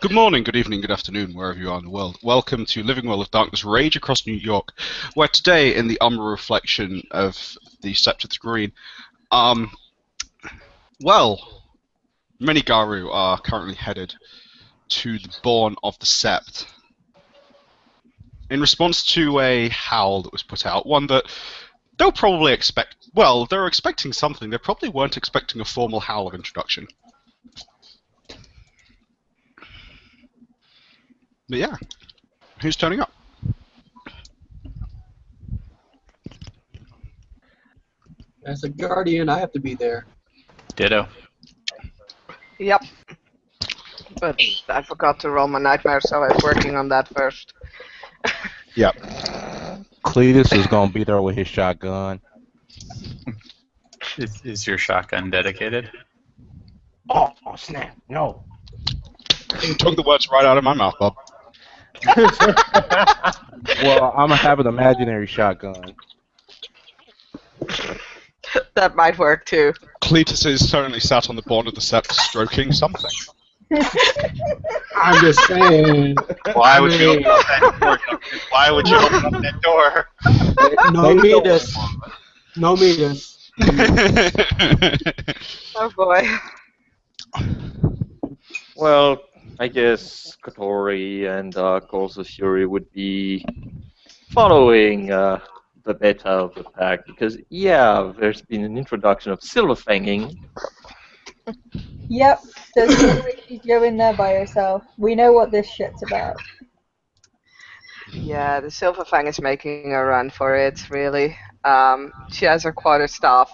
Good morning, good evening, good afternoon, wherever you are in the world. Welcome to Living World of Darkness Rage across New York, where today, in the umber reflection of the Scepter of the Green, well, many Garu are currently headed to the Bourne of the Sept. In response to a howl that was put out, one that they'll probably expect, well, they're expecting something, they probably weren't expecting a formal howl of introduction. But yeah, who's turning up? As a guardian, I have to be there. Ditto. Yep. But I forgot to roll my nightmare, so I was working on that first. Yep. Cletus is gonna be there with his shotgun. Is your shotgun dedicated? Oh snap! No. You took the words right out of my mouth, Bob. Well, I'm gonna have an imaginary shotgun. That might work too. Cletus is currently sat on the board of the Sept stroking something. I'm just saying. Why would you open up that door? Why would you open up that door? No meters. No meters. Oh boy. Well, I guess Kotori and Colossus Fury would be following the beta of the pack because, yeah, there's been an introduction of silver fanging. Yep, there's no way you go in there by yourself. We know what this shit's about. Yeah, the Silverfang is making a run for it, really. She has her quarterstaff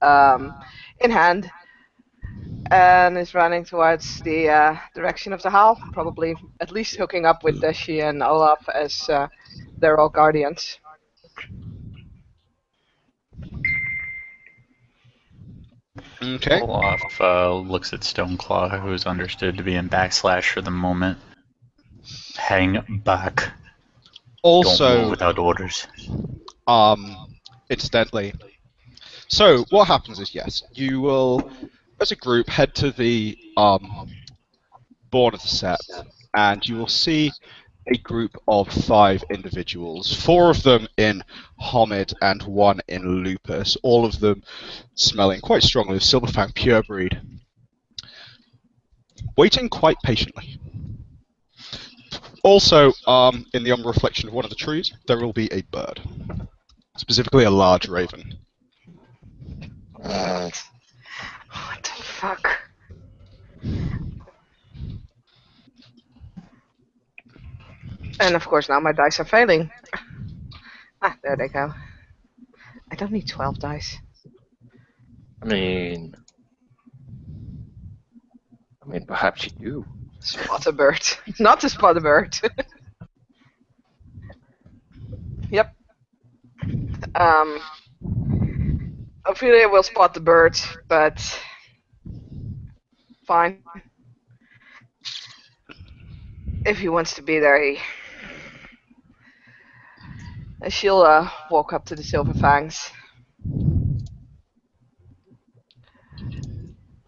in hand and is running towards the direction of the howl, probably at least hooking up with Deshi and Olaf as they're all guardians. Okay. Olaf looks at Stoneclaw, who is understood to be in backslash for the moment. Hang back. Don't move Also, without orders. incidentally, so what happens is, yes, you will, as a group, head to the Bourne of the Sept, and you will see a group of 5 individuals, 4 of them in Homid and 1 in Lupus, all of them smelling quite strongly of Silverfang pure breed, waiting quite patiently. Also, in the umber reflection of one of the trees, there will be a bird, specifically a large raven. What the fuck? And of course now my dice are failing. Ah, there they go. I don't need 12 dice. I mean, perhaps you do. Spot a bird. Not to spot a bird. Yep. Ophelia will spot the bird, but fine. If he wants to be there, she'll walk up to the Silver Fangs.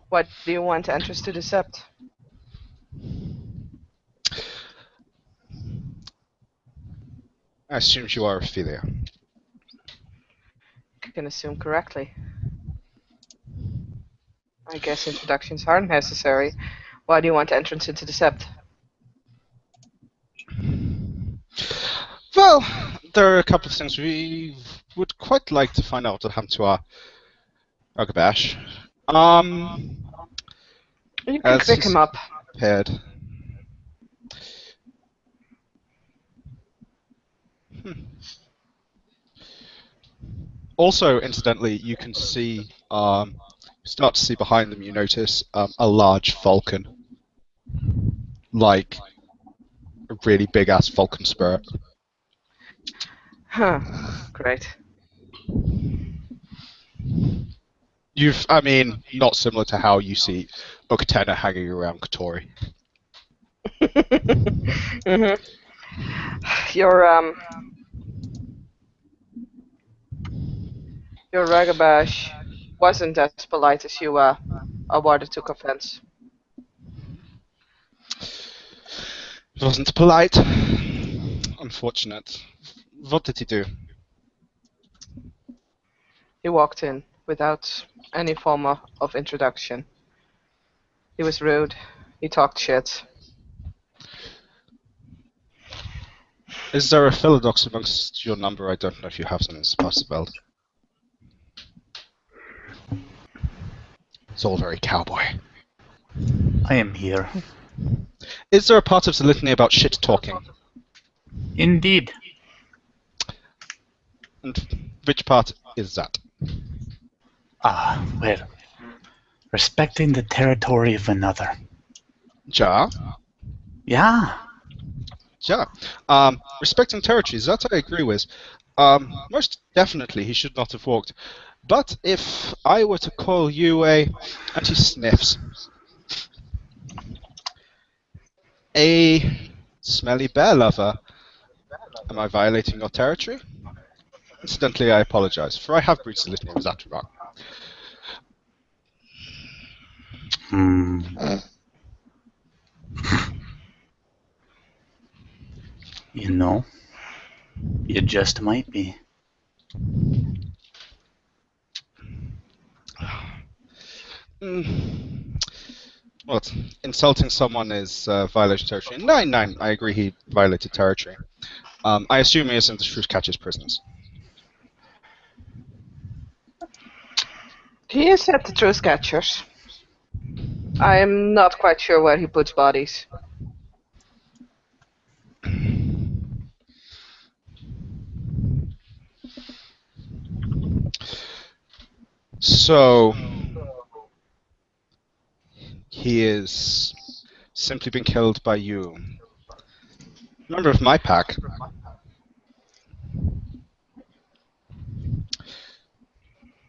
What do you want entrance to the Sept? I assume you are Ophelia. You can assume correctly. I guess introductions aren't necessary. Why do you want entrance into the Sept? Well, there are a couple of things we would quite like to find out what happened to our Agabash. You can pick him up. Prepared. Also, incidentally, you can see, start to see behind them, you notice a large falcon. Like a really big-ass falcon spirit. Huh. Great. I mean, not similar to how you see Okatena hanging around Kotori. Mm-hmm. Your Ragabash wasn't as polite as you Awada took offense. Wasn't polite. Unfortunate. What did he do? He walked in without any form of introduction. He was rude. He talked shit. Is there a Philodox amongst your number? I don't know if you have some in Spelled. It's all very cowboy. I am here. Is there a part of the litany about shit talking? Indeed. And which part is that? Well, respecting the territory of another. Ja? Yeah. Ja. Respecting territories, that I agree with. Most definitely he should not have walked. But if I were to call you and he sniffs, a smelly bear lover, am I violating your territory? Incidentally, I apologize, for I have breached the litany with that remark. You know, you just might be. What? Insulting someone is violation of territory. 9-9, I agree he violated territory. I assume he is in the Truth Catcher's prisons. He is at the Truth Catchers. I am not quite sure where he puts bodies. So, he is simply been killed by you. Member of my pack.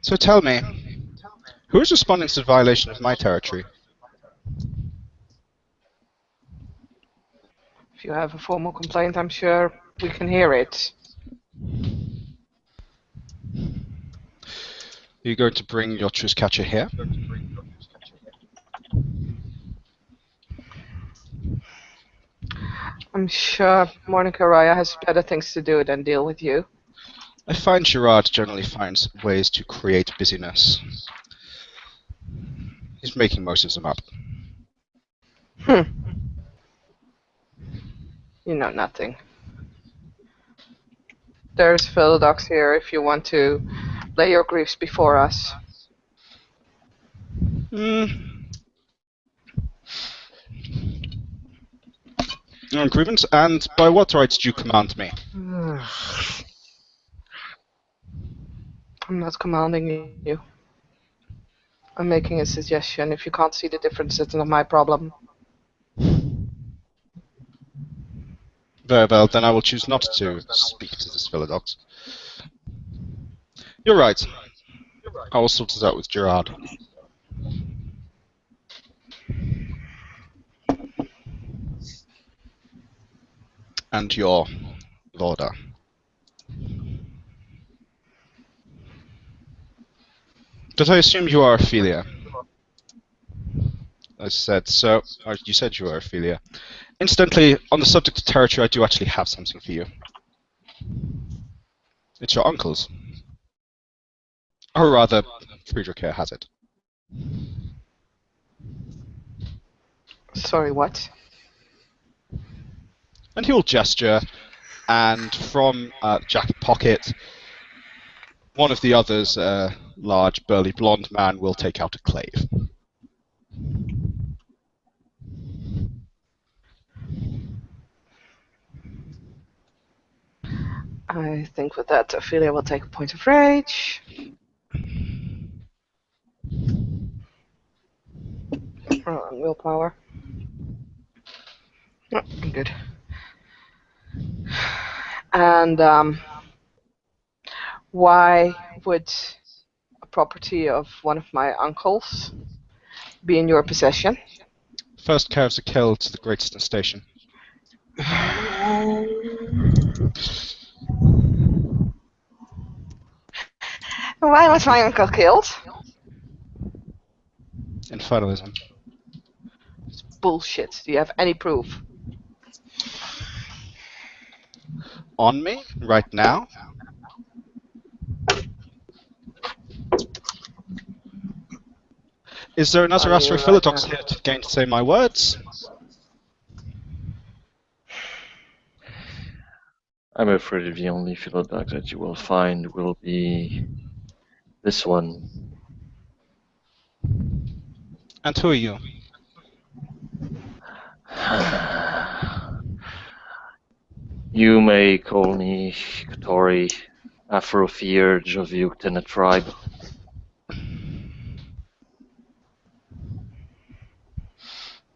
So tell me, who is responding to the violation of my territory? If you have a formal complaint, I'm sure we can hear it. Are you going to bring your Truth Catcher here? I'm sure Monica Raya has better things to do than deal with you. I find Gerard generally finds ways to create busyness. He's making most of them up. You know nothing. There's Philodox here if you want to lay your griefs before us. Your grievance, and by what rights do you command me? I'm not commanding you. I'm making a suggestion. If you can't see the difference, it's not my problem. Very well, then I will choose not to speak to this Philodox. You're right. I will sort it out with Gerard. And your Lorda. But I assume you are Ophelia. I said so. Or you said you were Ophelia. Incidentally, on the subject of territory, I do actually have something for you. It's your uncle's. Or rather, Friedrich here has it. Sorry, what? And he will gesture, and from jacket pocket, one of the others, a large, burly, blonde man, will take out a clave. I think with that, Ophelia will take a point of rage. Willpower. Oh, I'm good. And why would a property of one of my uncles be in your possession? First calves are killed to the Greatston station. Why was my uncle killed? Infernalism. It's bullshit. Do you have any proof? on me right now. Is there another On you Asteroid right Philodox now. here to gain to say my words? I'm afraid the only Philodox that you will find will be this one. And who are you? You may call me Katori, Afro-Fearge of the Uktena tribe.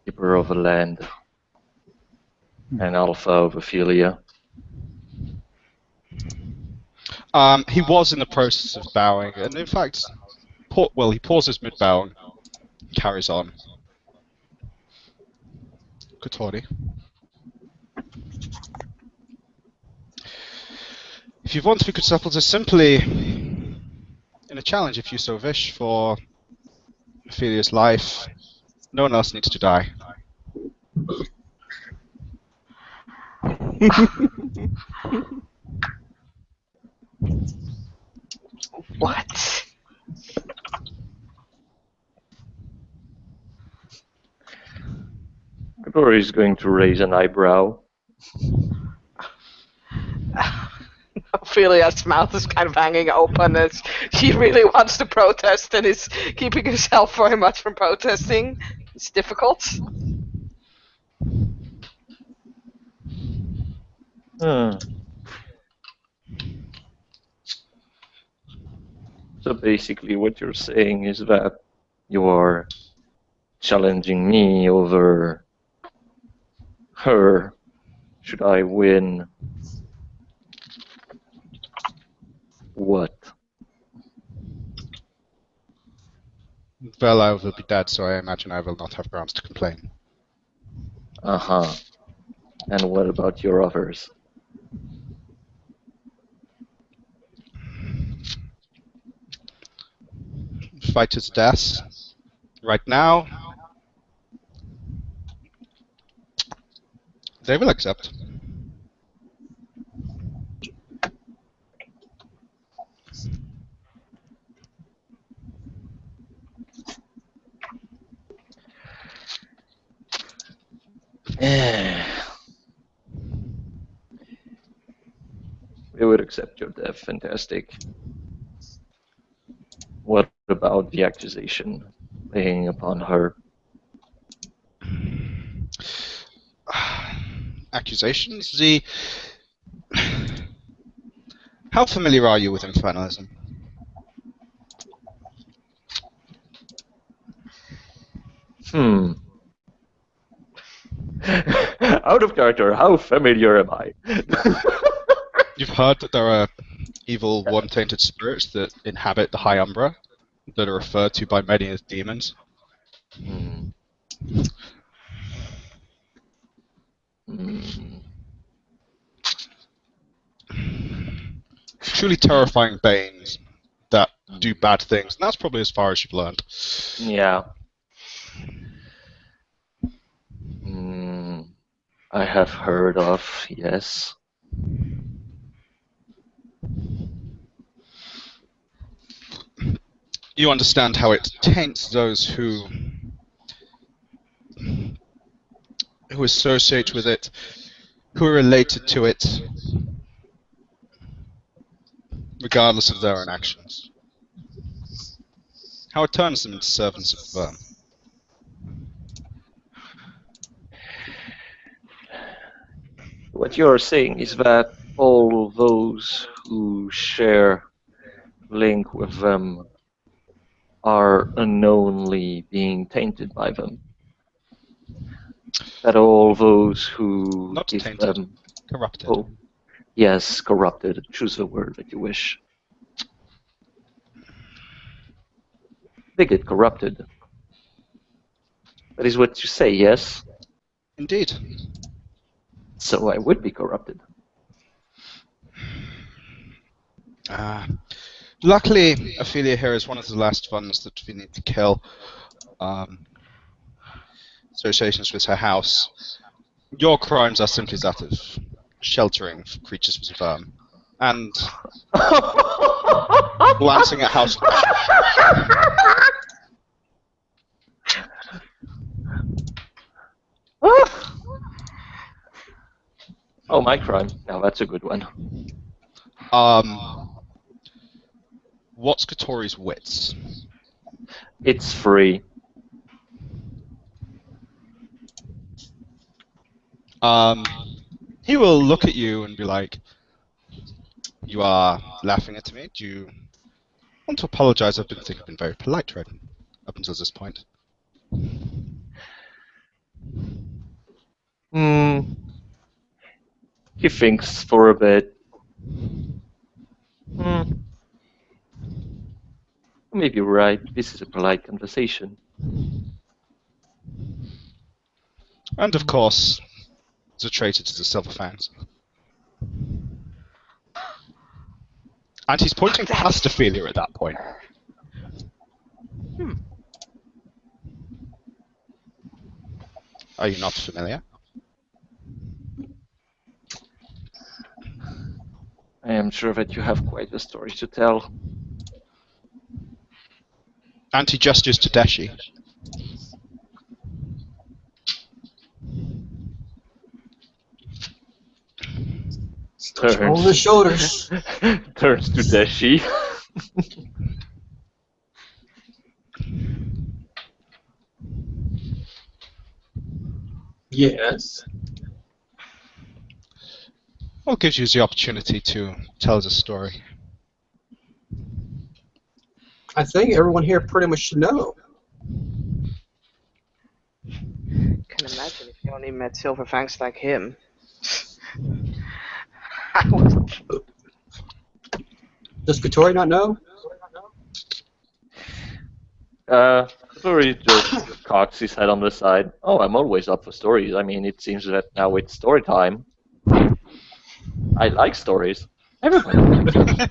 Keeper of the land, and Alpha of Ophelia. He was in the process of bowing, and in fact, he pauses mid-bowing, carries on. Kotori. If you want, we could settle this simply in a challenge, if you so wish, for Ophelia's life. No one else needs to die. What? Katori is going to raise an eyebrow. Ophelia's mouth is kind of hanging open as she really wants to protest and is keeping herself very much from protesting. It's difficult. So basically what you're saying is that you are challenging me over her. Should I win? What? Well, I will be dead, so I imagine I will not have grounds to complain. Uh-huh. And what about your offers? Fight to the death. Right now, they will accept. They would accept your death. Fantastic. What about the accusation laying upon her? Accusations? How familiar are you with infernalism? Out of character, how familiar am I? You've heard that there are evil, one-tainted spirits that inhabit the High Umbra, that are referred to by many as demons. Truly terrifying banes that do bad things, and that's probably as far as you've learned. Yeah. I have heard of, yes. You understand how it taints those who associate with it, who are related to it, regardless of their own actions. How it turns them into servants of verm. What you're saying is that all those who share link with them are unknowingly being tainted by them. That all those who Not give tainted, them... corrupted. Oh, yes, corrupted. Choose the word that you wish. They get corrupted. That is what you say, yes? Indeed. So I would be corrupted. Luckily, Ophelia here is one of the last ones that we need to kill. Associations with her house. Your crimes are simply that of sheltering for creatures was verm, and glancing at how. Oh, my crime. Now that's a good one. What's Katori's wits? It's free. He will look at you and be like, "You are laughing at me? Do you want to apologize? I've been very polite right up until this point." He thinks for a bit. Maybe you're right. This is a polite conversation. And of course, it's a traitor to the Silver Fangs. And he's pointing past Ophelia at that point. Are you not familiar? I am sure that you have quite a story to tell. And he gestures to Deshi. On the shoulders. Turns to Deshi. Yes. What gives you the opportunity to tell the story? I think everyone here pretty much should know. Can imagine if you only met silver fangs like him. I would. Does Katori not know? Katori just cocks his head on the side. Oh, I'm always up for stories. I mean, it seems that now it's story time. I like stories. Everyone likes stories.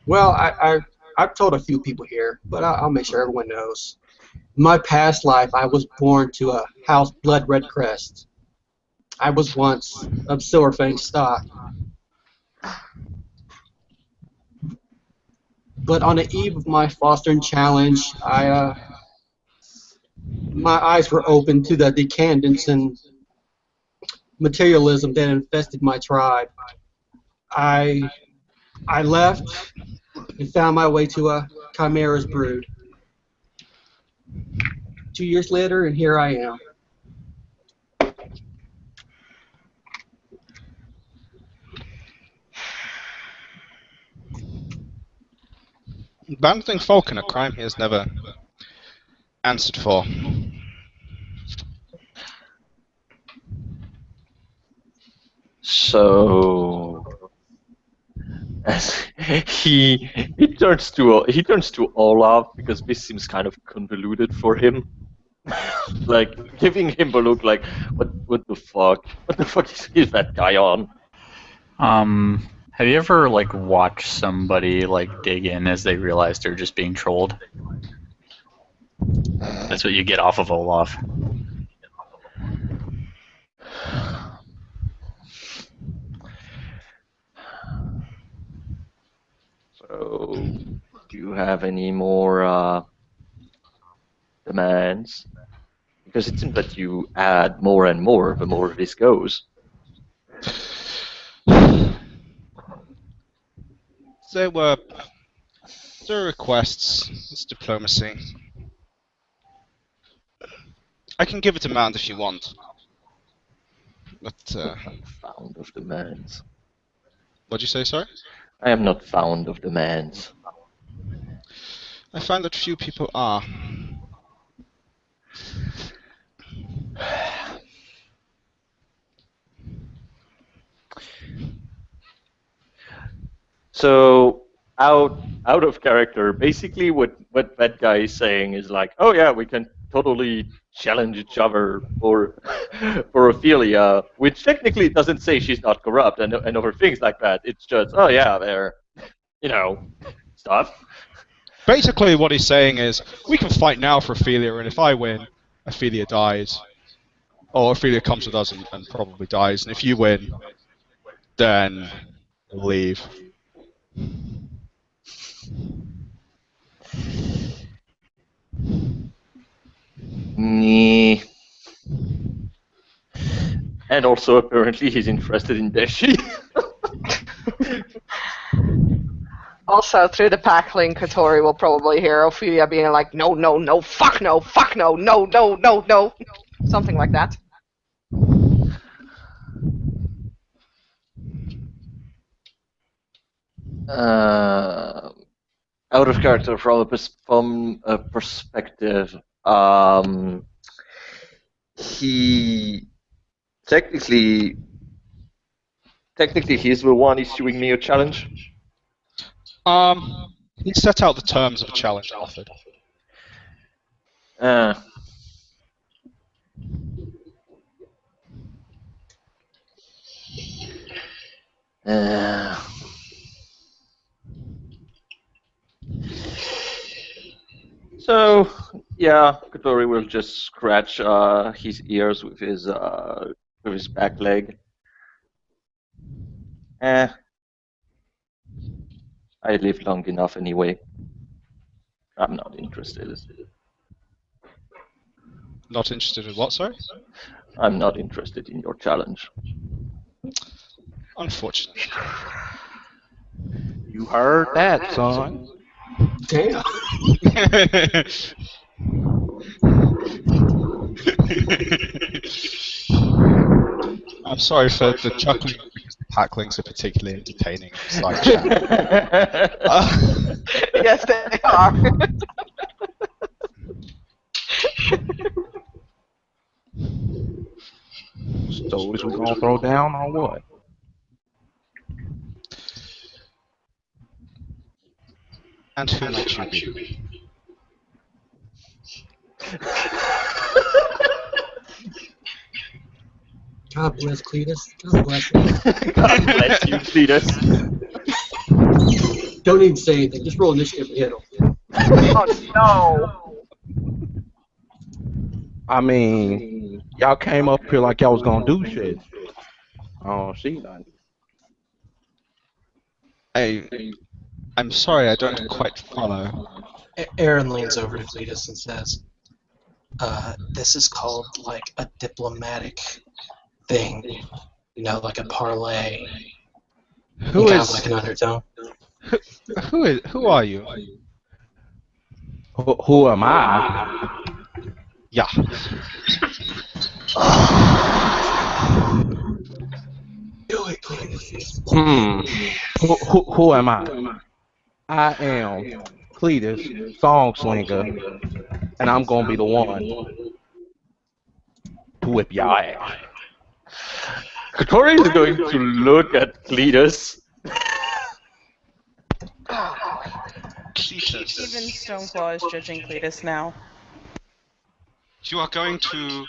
Well, I've told a few people here, but I'll make sure everyone knows. In my past life, I was born to a house blood red crest. I was once of Silverfang stock. But on the eve of my fostering challenge, my eyes were open to the decadence and materialism that infested my tribe. I left and found my way to a Chimera's brood. 2 years later, and here I am. Balancing Falcon, a crime he has never answered for. So he turns to Olaf because this seems kind of convoluted for him. Like giving him a look like what the fuck is that guy on? Have you ever like watched somebody like dig in as they realize they're just being trolled? That's what you get off of Olaf. So, do you have any more demands? Because it seems that you add more and more the more this goes. There were requests. It's diplomacy. I can give it a amount if you want. But, I'm fond of demands. what'd you say, sorry? I am not fond of demands. I find that few people are. So out of character, basically what that guy is saying is like, oh yeah, we can totally challenge each other for Ophelia, which technically doesn't say she's not corrupt and other things like that. It's just, oh yeah, they're, stuff. Basically, what he's saying is, we can fight now for Ophelia, and if I win, Ophelia dies. Or Ophelia comes with us and probably dies, and if you win, then we'll leave. Nee. And also, apparently, he's interested in Deshi. Also, through the packling, Katori will probably hear Ophelia being like, no, no, no, fuck no, no, no, no, no. Something like that. Out of character from a perspective, he technically he's the one issuing me a challenge. He set out the terms of a challenge offered. So yeah, Kotori will just scratch his ears with his back leg. I lived long enough anyway. I'm not interested. Not interested in what, sorry? I'm not interested in your challenge. Unfortunate. You heard that, son. Damn. I'm sorry for the chuckling because the packlings are particularly entertaining in the side chat. Yes, they are. So is we gonna throw down or what? And who might you be? God bless Cletus. God bless him. God bless you, Cletus. Don't even say anything. Just roll initiative and hit him. Oh no. I mean, y'all came up here like y'all was gonna do shit. I don't see nothing. I'm sorry, I don't quite follow. Aaron leans over to Cletus and says, this is called like a diplomatic thing, you know, like a parlay. Who kind is? of like an undertone. Who are you? Who am I? Yeah. Do it, Cletus. Who am I? I am Cletus, Song Slinger, and I'm gonna be the one to whip y'all ass. Kotori is going to look at Cletus. Cletus. Even Stoneclaw is judging Cletus now. You are going to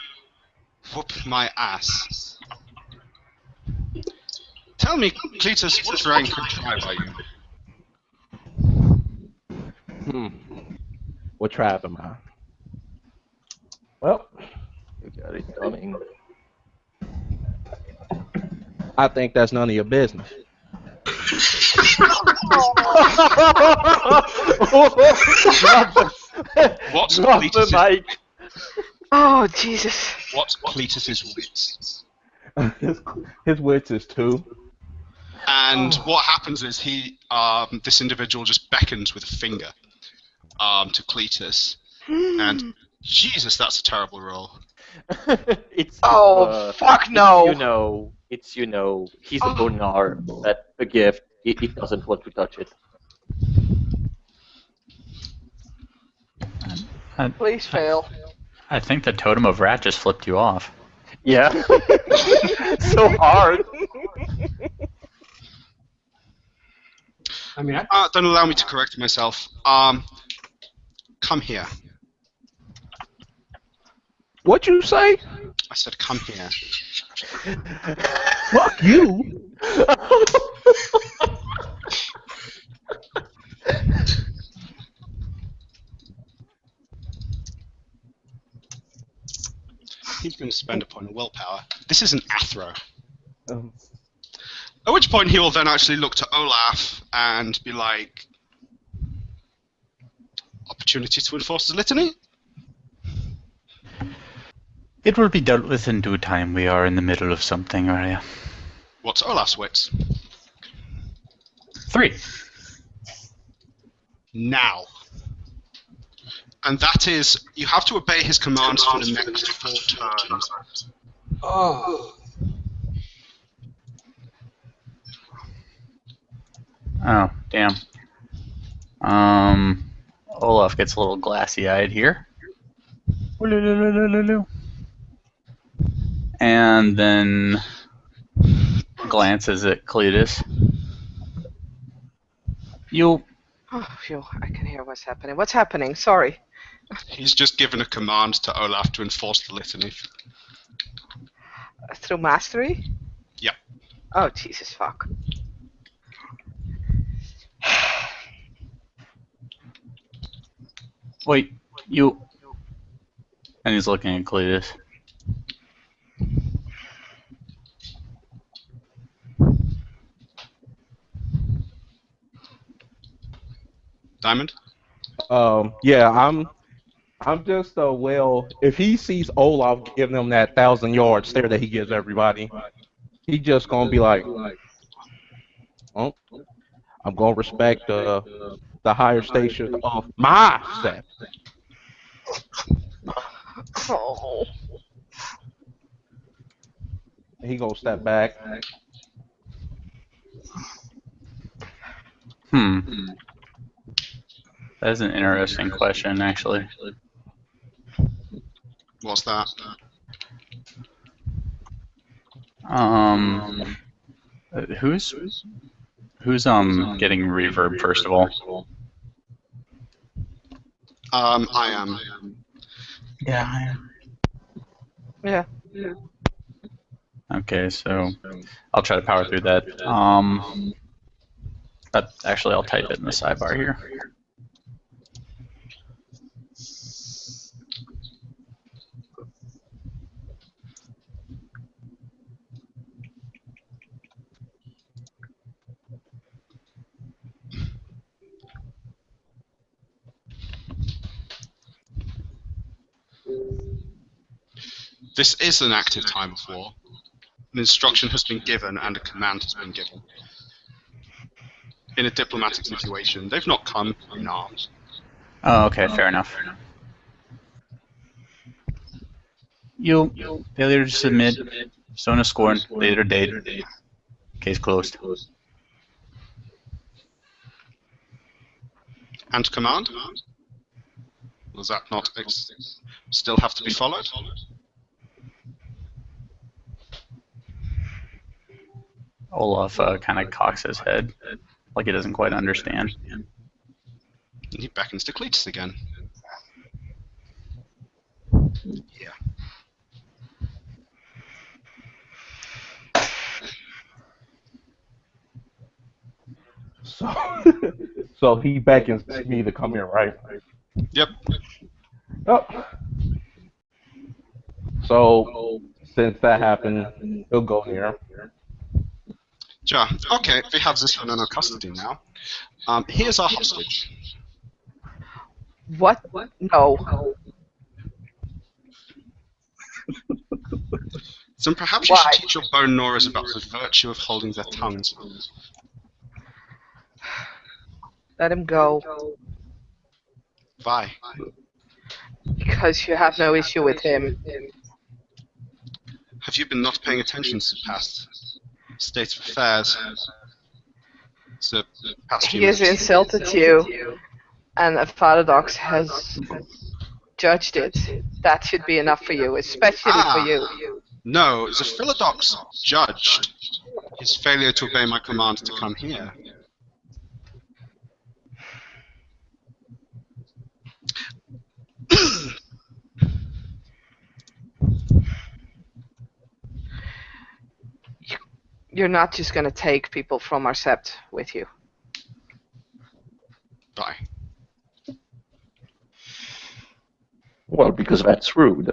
whoop my ass. Tell me, Cletus, what rank and tribe are you? What tribe am I? Well, You got it coming. I think that's none of your business. What's Drop the Cletus's, mic. Oh Jesus. what's Cletus's wits? His wits is 2. And what happens is this individual just beckons with a finger to Cletus, and Jesus, that's a terrible roll. It's fuck no. It's he's a bonar. That's a gift. It doesn't want to touch it. Please fail. I think the totem of rat just flipped you off. Yeah. So hard. I mean, Don't allow me to correct myself. Come here. What you say? I said, come here. Fuck you. He's going to spend a point of willpower. This is an Athro. Um, At which point he will then actually look to Olaf and be like, opportunity to enforce the litany? It will be dealt with in due time. We are in the middle of something, Arya. What's Olaf's wits? 3. Now. And that is, you have to obey his commands for the next 4 turns. Oh. Oh, damn. Olaf gets a little glassy-eyed here. And then glances at Cletus. You... Oh, phew, I can hear what's happening. What's happening? Sorry. He's just given a command to Olaf to enforce the litany. Through mastery? Yep. Oh, Jesus fuck. Wait, you... And he's looking at Cletus. Diamond? Yeah, I'm just if he sees Olaf giving him that 1,000-yard stare that he gives everybody, he just gonna be like, oh, I'm gonna respect the higher station of my sept. Oh. He gonna step back. That is an interesting question, actually. What's that? Who's getting reverb first of all? I am. Yeah, I am. Yeah. Okay, so I'll try to power through that. Actually, I'll type it in the sidebar here. This is an active time of war. An instruction has been given and a command has been given. In a diplomatic situation, they've not come in arms. Oh, okay, fair enough. You failure to submit, Sona scorn, later date. Case closed. And command? Does that not still have to be followed? Olaf kind of cocks his head, like he doesn't quite understand. And he beckons to Cletus again. Yeah. So he beckons me to come here, right? Yep. Oh. So since that happened, he'll go here. Sure. Okay, we have this one in our custody now. Here's our hostage. What? No. So perhaps you Why? should teach your bone Noras about the virtue of holding their tongues. Let him go. Why? Because you have no issue with him. Have you been not paying attention to the past state of affairs? The past few He has minutes? insulted you, and a Philodox has judged it. That should be enough for you, especially for you. No, the Philodox judged his failure to obey my command to come here. You're not just going to take people from our sept with you. Bye. Well, because that's rude.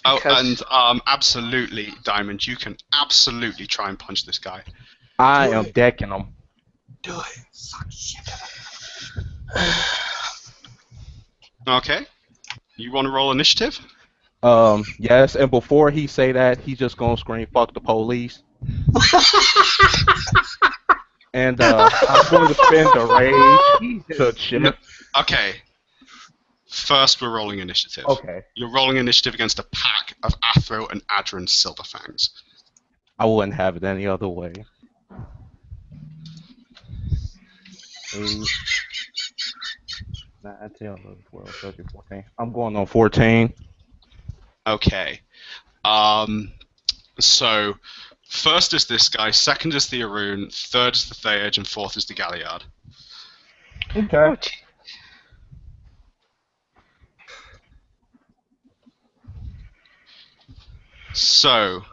Oh, Because and absolutely, Diamond, you can absolutely try and punch this guy. I Do am it. decking him. Do it. Suck shit. Okay. You want to roll initiative? Yes, and before he say that, he's just gonna scream, "Fuck the police." And I'm going to spend the rage to No. shift. Okay. First, we're rolling initiative. Okay. You're rolling initiative against a pack of Afro and Adron Silverfangs. I wouldn't have it any other way. 8, 9, 10, 11, 12, 13, 14. I'm going on 14. Okay. So, first is this guy, second is the Arun, third is the Theurge, and fourth is the Galliard. Okay. oh, gee. So,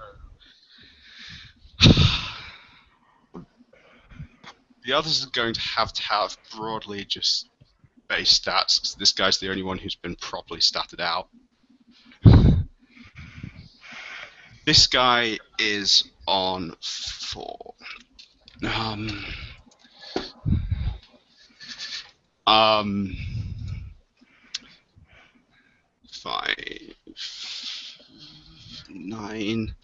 the others are going to have broadly just base stats, because this guy's the only one who's been properly statted out. This guy is on 4. Um, 5, 9.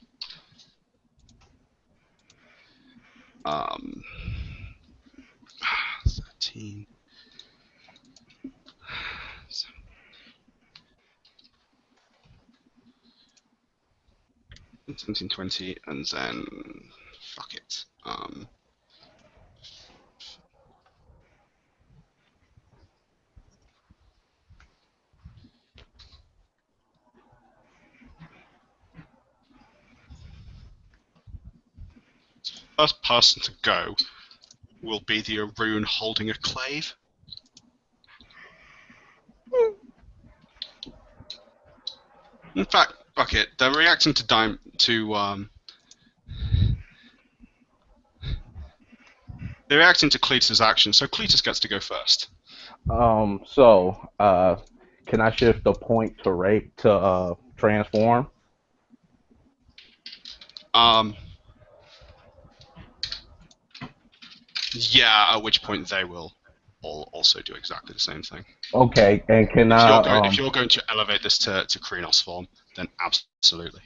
13. 17, 20, and then fuck it. First person to go will be the Arun holding a clave. In fact, fuck it. They're reacting to they're reacting to Cletus's action, so Cletus gets to go first. Can I shift the point to rate to transform? Yeah, at which point they will all also do exactly the same thing. Okay, and can If you're going to elevate this to Krenos form, then absolutely.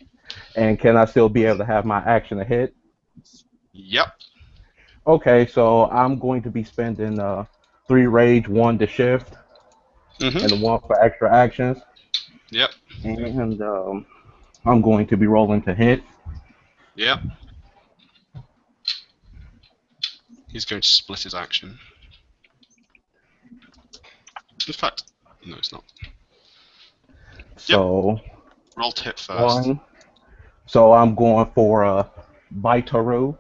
And can I still be able to have my action to hit? Yep. Okay, so I'm going to be spending 3 rage, 1 to shift, and 1 for extra actions. Yep. And I'm going to be rolling to hit. Yep. He's going to split his action. In fact, no, it's not. So roll to hit first. 1. So I'm going for Baitaru.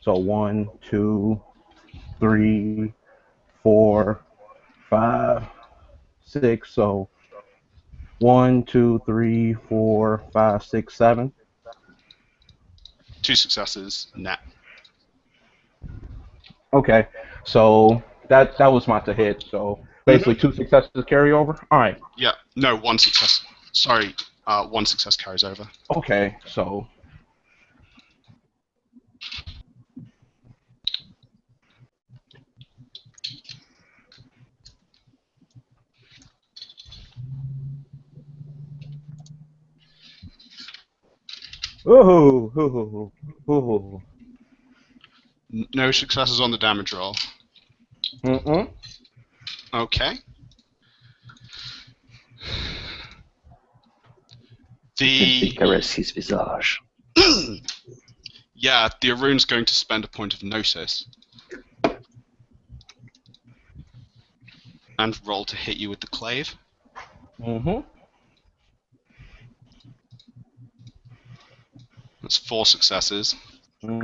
So 1, 2, 3, 4, 5, 6. So 1, 2, 3, 4, 5, 6, 7. 2 successes, net. Okay, so that was my to hit. So basically 2 successes carry over. All right. Yeah. No, 1 success. Sorry, 1 success carries over. Okay, so. Ooh. No successes on the damage roll. Okay. Caress his visage. Yeah, the Arun's going to spend a point of gnosis. And roll to hit you with the clave. That's 4 successes. Let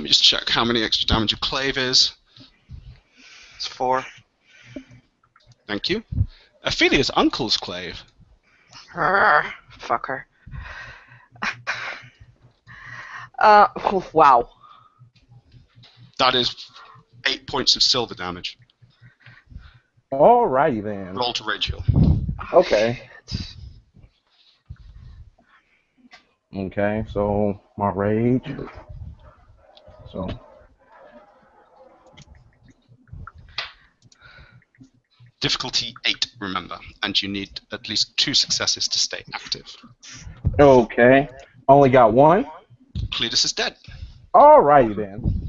me just check how many extra damage a clave is. It's 4. Thank you. Ophelia's uncle's clave. Fucker. Oh, wow. That is 8 points of silver damage. Alrighty then. Roll to rage heal. Okay. Okay, so my rage. So Difficulty 8, remember, and you need at least 2 successes to stay active. okay. Only got one? Cletus is dead. Alrighty then.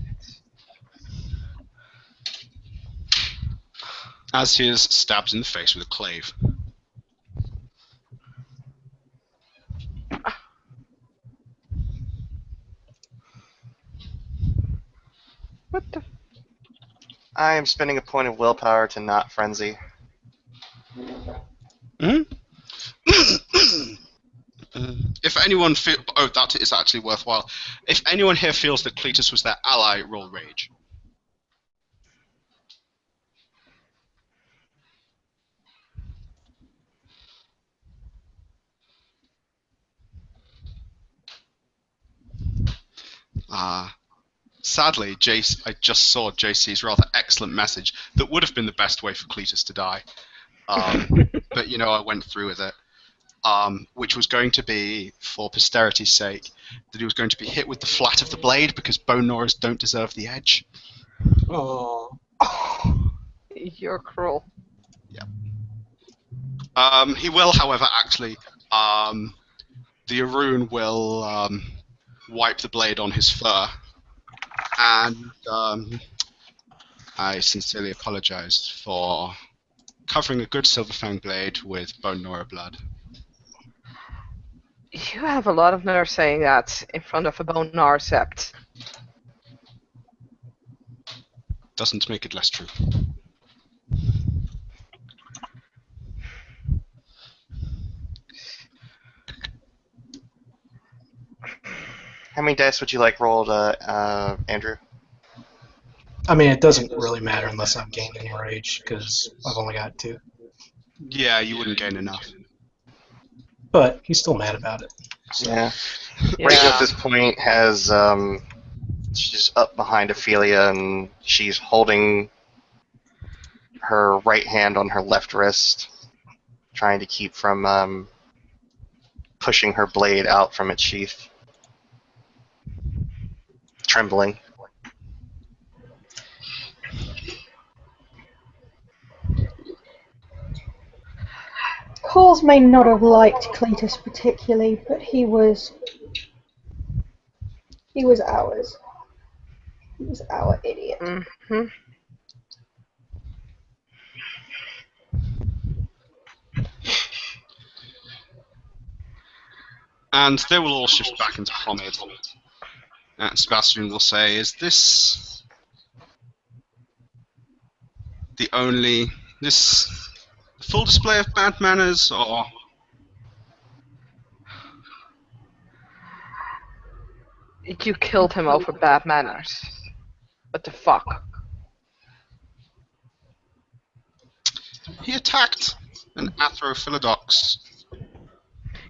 As he is stabbed in the face with a clave. What the? I am spending a point of willpower to not frenzy. Hmm? If anyone feel, that is actually worthwhile. If anyone here feels that Cletus was their ally, roll rage. Sadly, I just saw JC's rather excellent message that would have been the best way for Cletus to die. But you know, I went through with it. Which was going to be, for posterity's sake, that he was going to be hit with the flat of the blade because bone gnawers don't deserve the edge. Oh. You're cruel. Yeah. He will, however, actually, the Arun will wipe the blade on his fur, and I sincerely apologize for covering a good Silverfang blade with bone gnawer blood. You have a lot of nerve saying that in front of a bone narcept. Doesn't make it less true. How many dice would you like rolled, Andrew? I mean, it doesn't really matter unless I've gained any rage, because I've only got 2. Yeah, you wouldn't gain enough. But he's still mad about it. So. Yeah. Rachel at this point has, she's up behind Ophelia, and she's holding her right hand on her left wrist, trying to keep from pushing her blade out from its sheath. Trembling. Cores may not have liked Cletus particularly, but he was ours. He was our idiot. Mm-hmm. And they will all shift back into Homid. And Sebastian will say, is this the only... this full display of bad manners, or... You killed him over bad manners. What the fuck? He attacked an Philodox.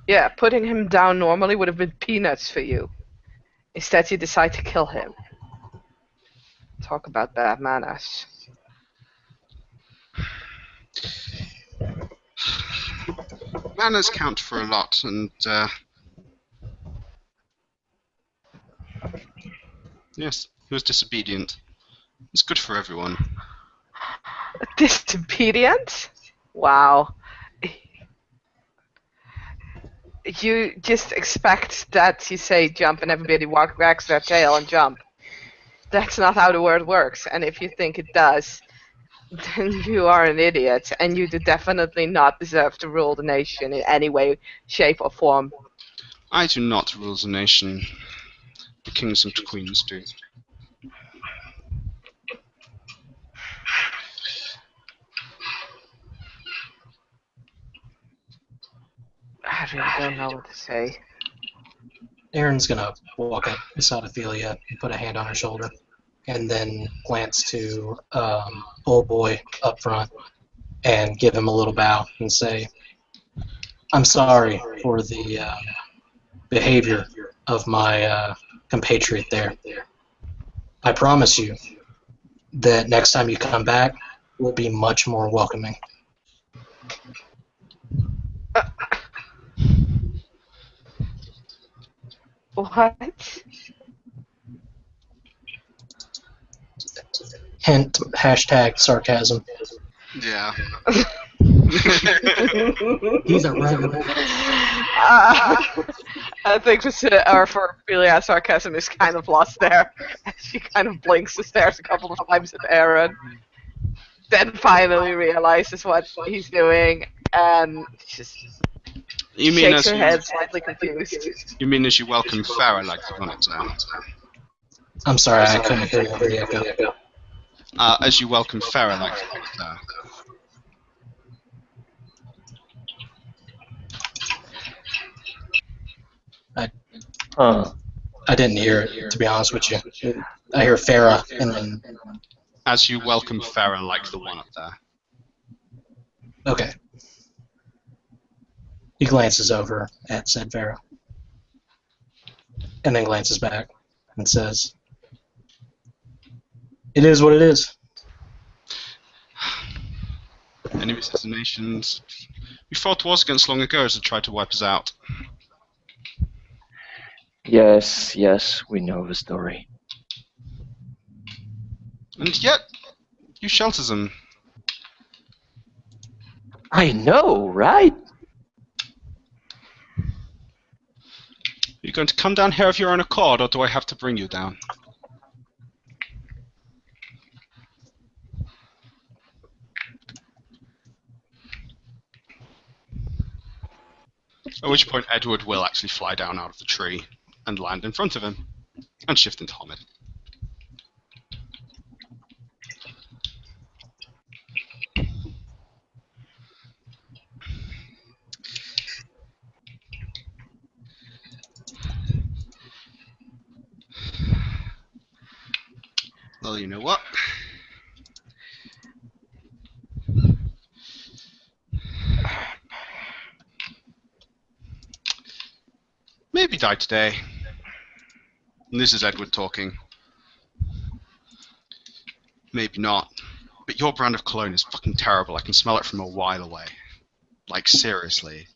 Yeah, putting him down normally would have been peanuts for you. Instead, you decide to kill him. Talk about bad manners. Manners count for a lot, and yes, he was disobedient. It's good for everyone. Disobedient? Wow. You just expect that you say jump and everybody wags their tail and jump. That's not how the word works, and if you think it does, then you are an idiot, and you do definitely not deserve to rule the nation in any way, shape, or form. I do not rule the nation. The kings and queens do. I really don't know what to say. Aaron's gonna walk up beside Ophelia and put a hand on her shoulder, and then glance to old boy up front and give him a little bow and say, "I'm sorry for the behavior of my compatriot there. I promise you that next time you come back, we'll be much more welcoming. What? Hint, hashtag sarcasm. Yeah. He's a revenant. I think for Ophelia, sarcasm is kind of lost there. She kind of blinks and stares a couple of times at Aaron, then finally realizes what he's doing and just You mean shakes as her you, head, slightly confused. you mean as you welcome Farah like the one up there? I'm sorry, I couldn't hear you over the echo. As you welcome Farah like the one up there. I didn't hear it, to be honest with you. I hear Farah, and then... As you welcome Farah like the one up there. Okay. He glances over at said Farah. And then glances back and says, "It is what it is." Enemy assassinations. We fought wars against long ago as they tried to wipe us out. Yes, yes, we know the story. And yet, you shelter them. I know, right? Are you going to come down here of your own accord, or do I have to bring you down? At which point Edward will actually fly down out of the tree and land in front of him and shift into Homid. Well, you know what? Maybe die today. And this is Edward talking. Maybe not. But your brand of cologne is fucking terrible. I can smell it from a while away. Like, seriously.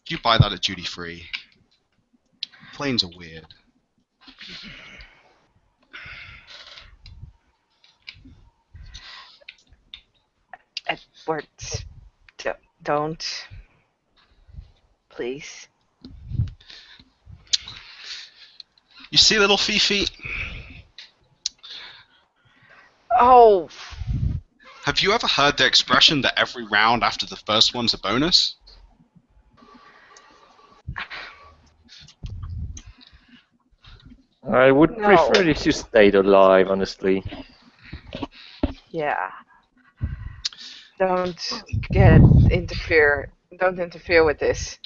Do you buy that at duty free? Planes are weird. Edward, don't. Please. You see, little Fifi? Oh. Have you ever heard the expression that every round after the first one's a bonus? I would No. prefer if you stayed alive, honestly. Yeah. Don't interfere. Don't interfere with this.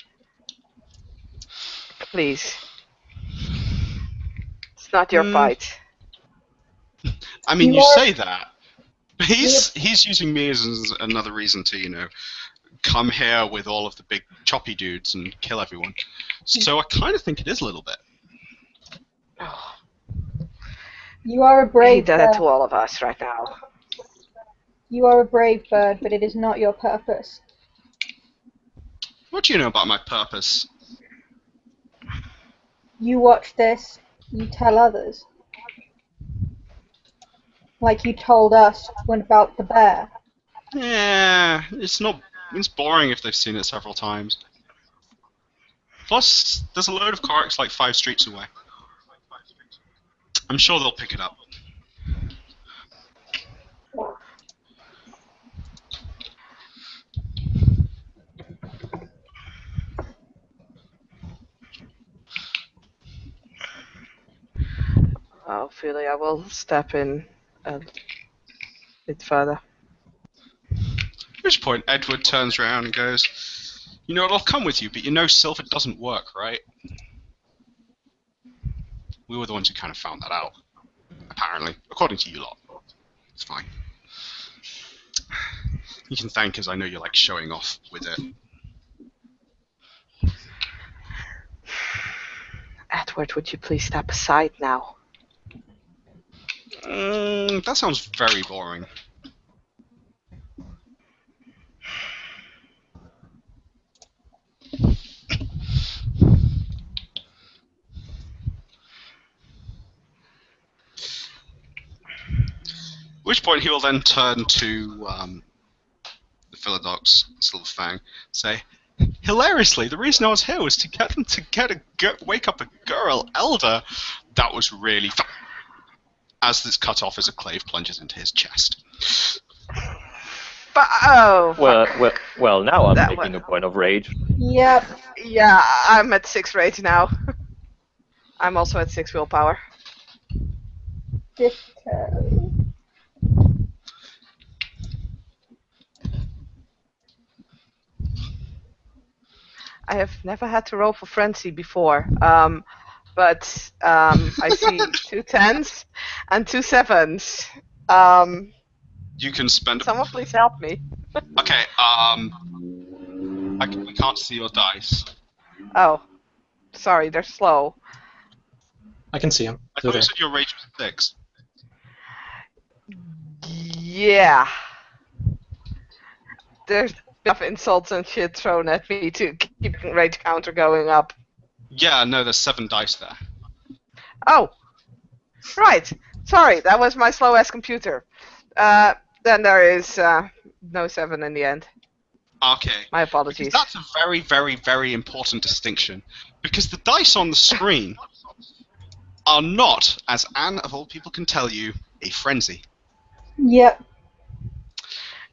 Please. It's not your fight. I mean, you say that. But he's using me as another reason to, you know, come here with all of the big choppy dudes and kill everyone. So I kind of think it is a little bit. You are a He brave did it bird. to all of us right now. You are a brave bird, but it is not your purpose. What do you know about my purpose? You watch this, you tell others. Like you told us when about the bear. Yeah, it's not. It's boring if they've seen it several times. Plus, there's a load of Korax like 5 streets away. I'm sure they'll pick it up. Ophelia will step in a bit further. At which point, Edward turns around and goes, "You know what? I'll come with you, but you know silver doesn't work, right?" We were the ones who kind of found that out. Apparently, according to you lot. It's fine. You can thank us. I know you're like showing off with it. Edward, would you please step aside now? That sounds very boring. At which point he will then turn to the Philodox, Silver Fang, say, hilariously, the reason I was here was to get them to wake up a girl elder. That was really fun. As this cut off as a clave plunges into his chest. But, oh. Well, now I'm That making one. a point of rage. Yep. Yeah, I'm at 6 rage now. I'm also at 6 willpower. Ditto. I have never had to roll for frenzy before, but I see 2 10s and 2 7s. You can spend. Someone please help me. Okay. We can't see your dice. Oh, sorry, they're slow. I can see him. I They're thought you there. said your rage was 6. Yeah. There's enough insults and shit thrown at me to keep the rage counter going up. Yeah, no, there's 7 dice there. Oh, right. Sorry, that was my slow-ass computer. Then there is no 7 in the end. Okay. My apologies. Because that's a very, very, very important distinction. Because the dice on the screen are not, as Anne of all people can tell you, a frenzy. Yep.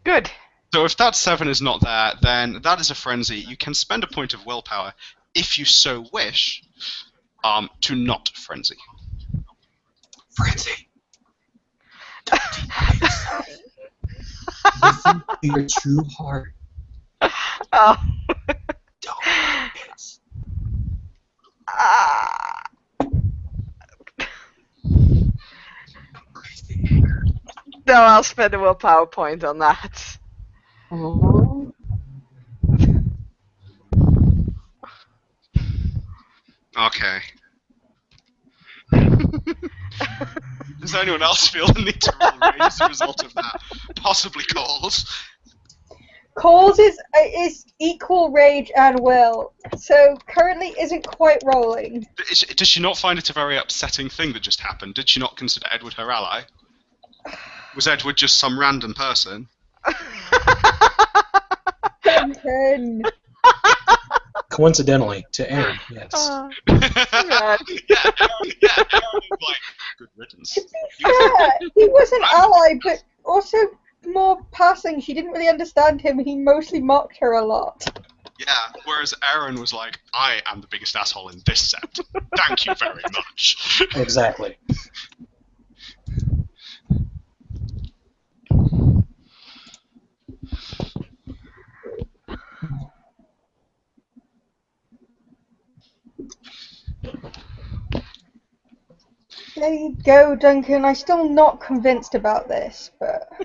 Good. So if that 7 is not there, then that is a frenzy. You can spend a point of willpower, if you so wish, to not frenzy. Frenzy. Listen to your true heart. Oh. Don't miss. Embrace the anger. No, I'll spend a willpower point on that. Oh. Okay. Does anyone else feel the need to roll rage as a result of that? Possibly Coles. Coles is equal rage and will, so currently isn't quite rolling. Does she not find it a very upsetting thing that just happened? Did she not consider Edward her ally? Was Edward just some random person? Duncan. Coincidentally, to Aaron, yes. Yeah, Aaron is like, good riddance. To be fair, he was an ally, but also more passing. She didn't really understand him. He mostly mocked her a lot. Yeah, whereas Aaron was like, I am the biggest asshole in this set. Thank you very much. Exactly. There you go, Duncan. I'm still not convinced about this, but... Do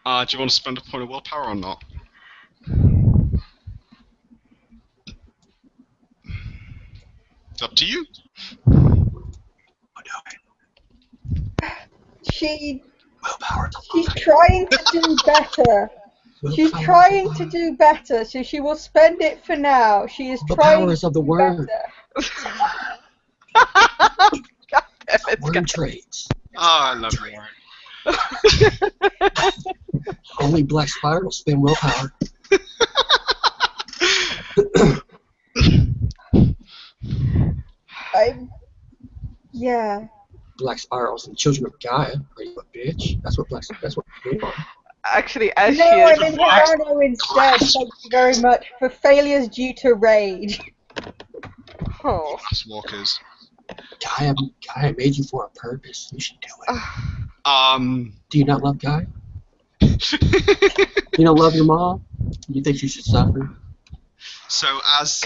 you want to spend a point of willpower or not? It's up to you. She's Willpower. trying to do better. She's trying to do better, so she will spend it for now. She is The trying powers to of the do word. better. God damn it, Word Scott. traits. Oh, I love you. Only Black Spider will spend willpower. Yeah. Black Spirals and Children of Gaia. Are you a bitch? That's what they are. Actually, as No, she is... I'm in Hirano instead. Thank you very much for failures due to rage. Oh. Glass walkers. Gaia made you for a purpose. You should do it. Um. Do you not love Gaia? You don't love your mom? You think you should suffer? So as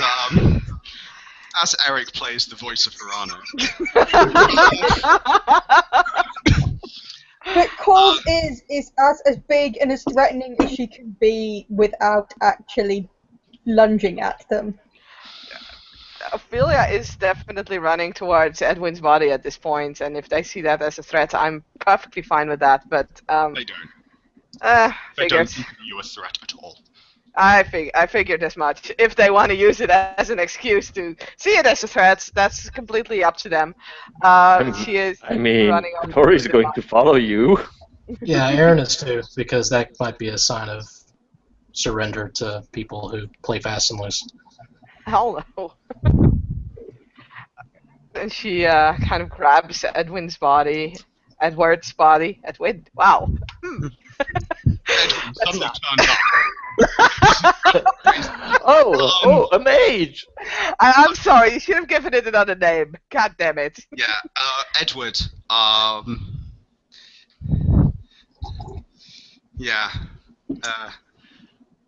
Eric plays the voice of Hirano, But Coles is as big and as threatening as she can be without actually lunging at them. Ophelia is definitely running towards Edwin's body at this point, and if they see that as a threat, I'm perfectly fine with that. But They don't. They figured. don't think you a threat at all. I figured as much. If they want to use it as an excuse to see it as a threat, that's completely up to them. She is running over. Tori's going to follow you. Yeah, Aaron is too, because that might be a sign of surrender to people who play fast and loose. Hell no. And she kind of grabs Edward's body. Edwin, wow. Edwin suddenly turns up. Oh, a mage! I'm sorry, you should have given it another name. God damn it. Yeah, Edward. Yeah.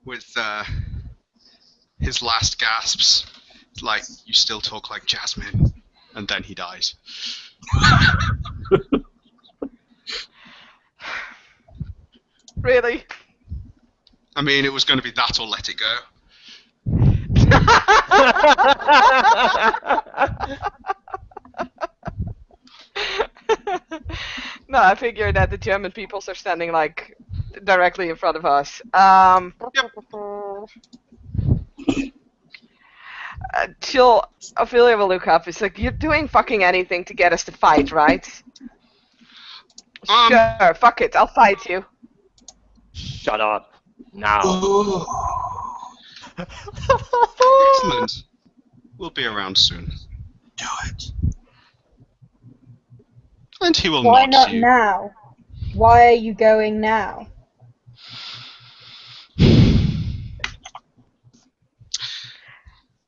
With his last gasps, it's like, you still talk like Jasmine, and then he dies. Really? I mean, it was going to be that or let it go. No, I figured that the German peoples are standing like directly in front of us. Ophelia will look up. It's like, you're doing fucking anything to get us to fight, right? Sure, fuck it, I'll fight you. Shut up. Now. Excellent. We'll be around soon. Do it. And he will Why nod not to you. now? Why are you going now?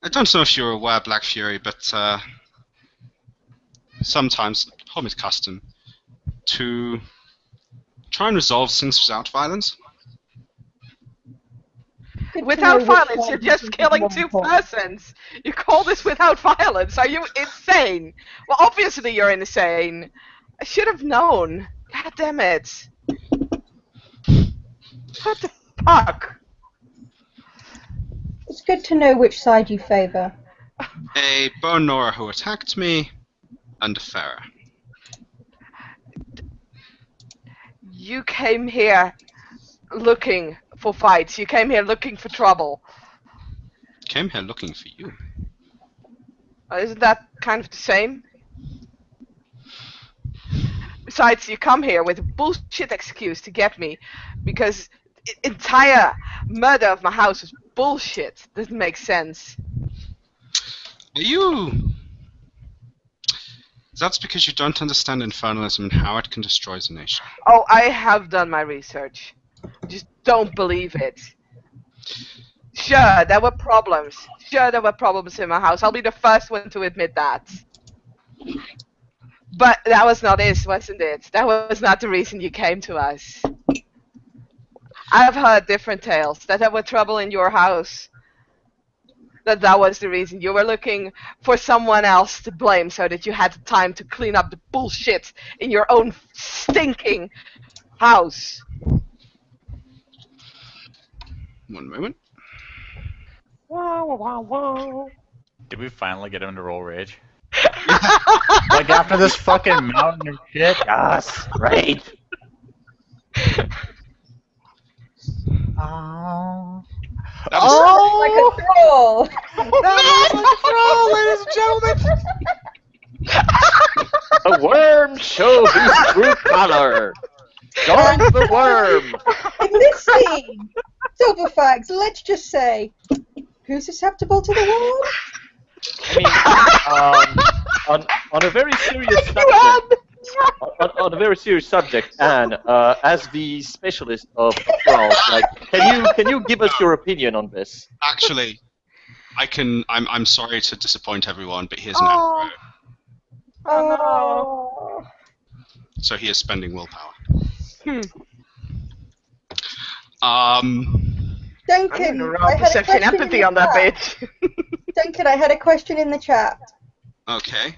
I don't know if you're aware, Black Fury, but sometimes, home is custom, to try and resolve things without violence. Good to Without know which violence, side you're you just think is killing more two important. persons. You call this without violence? Are you insane? Well, obviously you're insane. I should have known. God damn it. What the fuck? It's good to know which side you favour. A Bone Nora who attacked me, and a Farah. You came here looking for fights. You came here looking for trouble. Came here looking for you. Isn't that kind of the same? Besides, you come here with a bullshit excuse to get me, because the entire murder of my house was bullshit. Doesn't make sense. Are you... That's because you don't understand infernalism and how it can destroy the nation. Oh, I have done my research. Just don't believe it. Sure, there were problems. Sure, there were problems in my house. I'll be the first one to admit that. But that was not it, wasn't it? That was not the reason you came to us. I've heard different tales, that there were trouble in your house. That was the reason. You were looking for someone else to blame so that you had time to clean up the bullshit in your own stinking house. One moment. Did we finally get him to roll rage? Like after this fucking mountain of shit? Yes, great. Oh. That was, Like a troll! That was like a troll, ladies and gentlemen! A worm show his true color. Join the worm. In this scene, Silverfax, let's just say, who's susceptible to the worm? I mean, on a very serious subject. On a very serious subject, Anne, as the specialist of trolls, like, can you give us your opinion on this? actually, I'm sorry to disappoint everyone, but here's an Oh. emperor. Oh. So he is spending willpower. Duncan, I'm gonna I roll had a perception question empathy in on the that chat. bitch. Duncan, I had a question in the chat, Okay.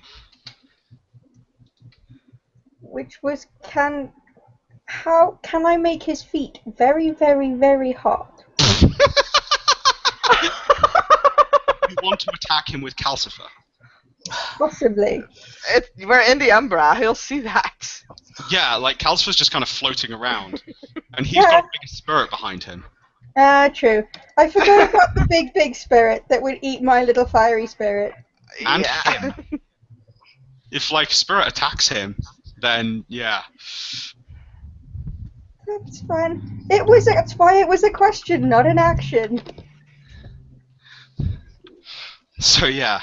which was, how can I make his feet very, very, very hot? You want to attack attack him with Calcifer? Possibly. We're in the Umbra. He'll see that. Yeah, like Calcifer's just kind of floating around, and he's got a big spirit behind him. True. I forgot about the big spirit that would eat my little fiery spirit. And him. If like spirit attacks him, then yeah. That's fine. That's why it was a question, not an action. So yeah.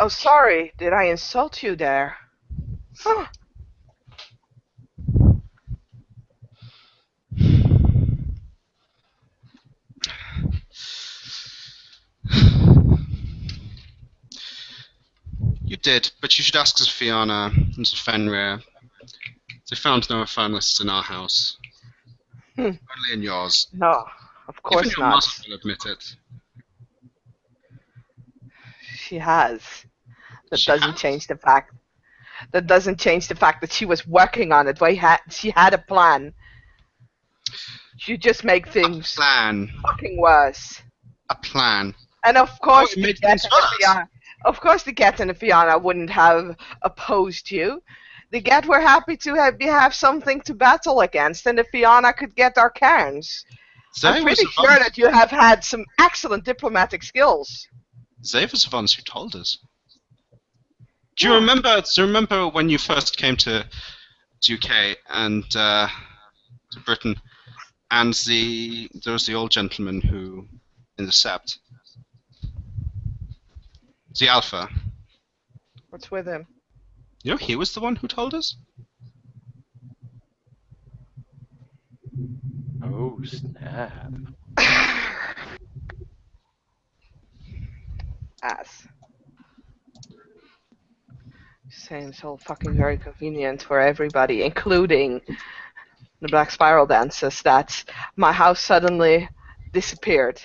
Oh, sorry. Did I insult you there? Huh. You did, but you should ask Fiona and Fenrir. They found no infernalists in our house. Only in yours. No, of course Even your not. mother will admit it. She has. That She doesn't has? change the fact. That doesn't change the fact that she was working on it. She had a plan. You just make things Plan. fucking worse. A plan. And of course, it the made Get things and the worse. Fiona. Of course, the Get and the Fiona wouldn't have opposed you. The Get were happy to have something to battle against, and the Fiona could get our cairns. I'm pretty sure that you have had some excellent diplomatic skills. They were the ones who told us. Do you remember when you first came to UK and to Britain, and there was the old gentleman who in the Sept, the Alpha. What's with him? You know, he was the one who told us. Oh, snap. Ass. Seems all fucking very convenient for everybody, including the Black Spiral dances, that my house suddenly disappeared.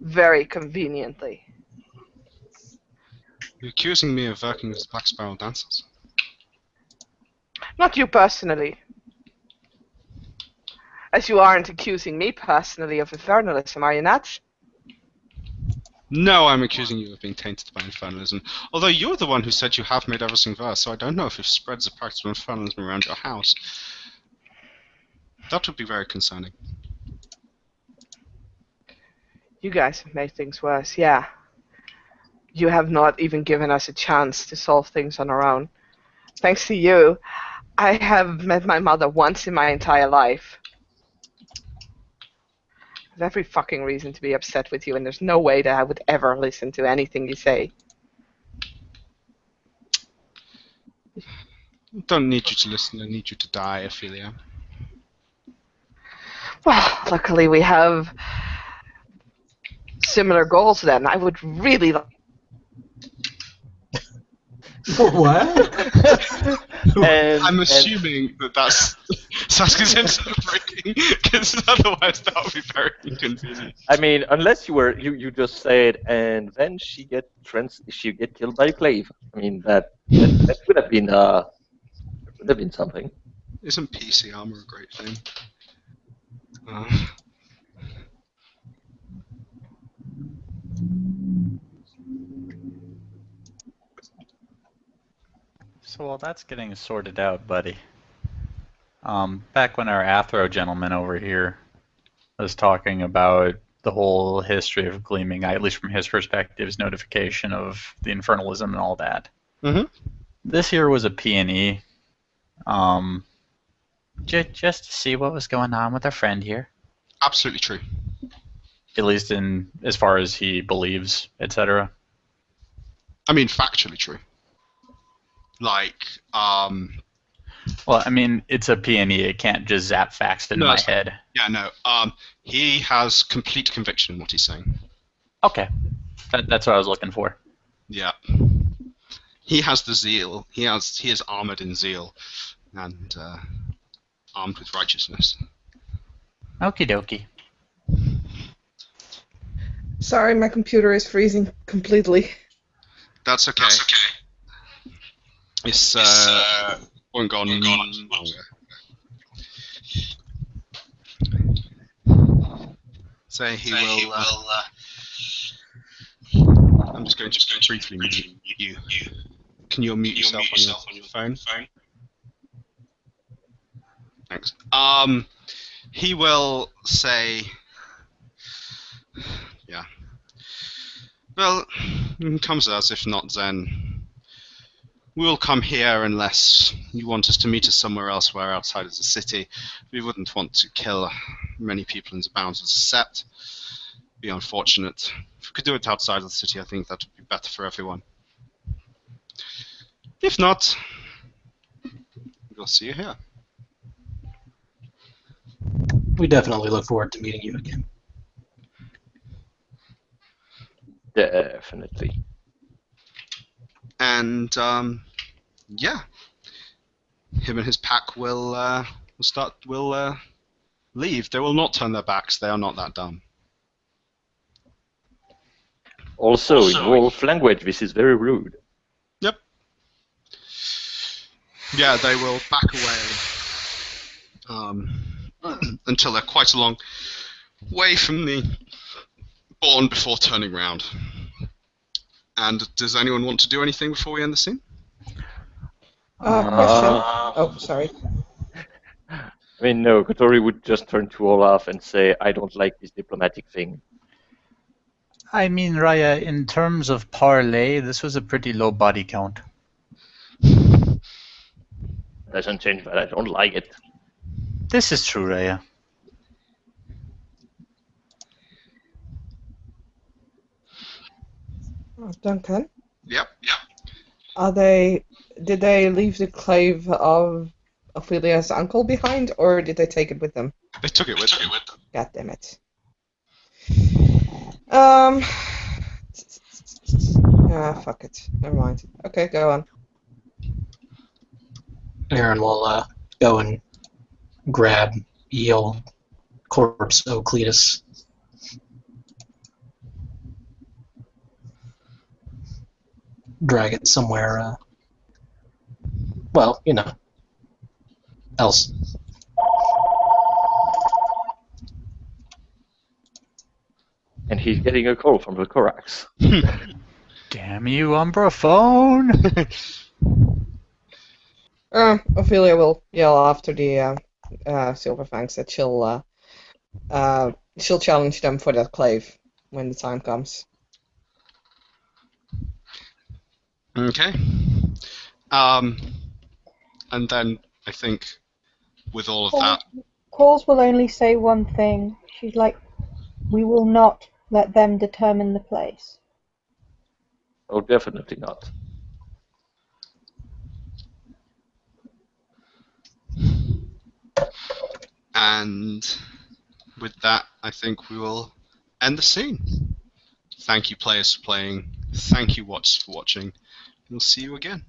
Very conveniently. You're accusing me of working with the Black Spiral dancers. Not you personally. As you aren't accusing me personally of infernalism, are you not? No, I'm accusing you of being tainted by infernalism. Although you're the one who said you have made everything worse, so I don't know if you've spread the practice of infernalism around your house. That would be very concerning. You guys have made things worse, yeah. You have not even given us a chance to solve things on our own. Thanks to you, I have met my mother once in my entire life. I have every fucking reason to be upset with you, and there's no way that I would ever listen to anything you say. I don't need you to listen, I need you to die, Ophelia. Well, luckily we have similar goals then. I would really like... What? I'm assuming that's Sasuke's internet breaking, because otherwise that would be very inconvenient. I mean, unless you just said, and then she get killed by Clave. I mean, that would have been something. Isn't PC armor a great thing? So while that's getting sorted out, buddy, back when our Athro gentleman over here was talking about the whole history of Gleaming, at least from his perspective, his notification of the infernalism and all that. Mm-hmm. This here was a P&E, just to see what was going on with our friend here. Absolutely true. At least in as far as he believes, etc. I mean, factually true. Like, Well, I mean, it's a P&E. It can't just zap facts into my head. Yeah, no. He has complete conviction in what he's saying. Okay. That's what I was looking for. Yeah. He has the zeal. He is armored in zeal, and armed with righteousness. Okie dokie. Sorry, my computer is freezing completely. That's okay. It's won't go on longer. So he will I'm just going to briefly mute you. Can you unmute yourself on your phone? Thanks. He will say, yeah. Well, comes as if not, then we'll come here unless you want us to meet us somewhere elsewhere outside of the city. We wouldn't want to kill many people in the bounds of the Sept. Be unfortunate. If we could do it outside of the city, I think that would be better for everyone. If not, we'll see you here. We definitely look forward to meeting you again. Definitely. And yeah, him and his pack will leave. They will not turn their backs. They are not that dumb. Also, in wolf language, this is very rude. Yep. Yeah, they will back away until they're quite a long way from the Born before turning round. And does anyone want to do anything before we end the scene? Question. Oh, sorry. I mean, no, Kotori would just turn to Olaf and say, I don't like this diplomatic thing. I mean, Raya, in terms of parlay, this was a pretty low body count. Doesn't change that I don't like it. This is true, Raya. Duncan, Yep. did they leave the clave of Ophelia's uncle behind, or did they take it with them? They took it with them. God damn it. Fuck it. Never mind. Okay, go on. Aaron will go and grab Eel corpse Ocletus. Drag it somewhere, well, you know, else. And he's getting a call from the Korax. Damn you, Umbra phone! Ophelia will yell after the Silverfangs that she'll challenge them for that clave when the time comes. Okay. And then I think with all of that, Calls will only say one thing. She's like, we will not let them determine the place. Oh, definitely not. and with that, I think we will end the scene. Thank you, players, for playing. Thank you, watchers, for watching. We'll see you again.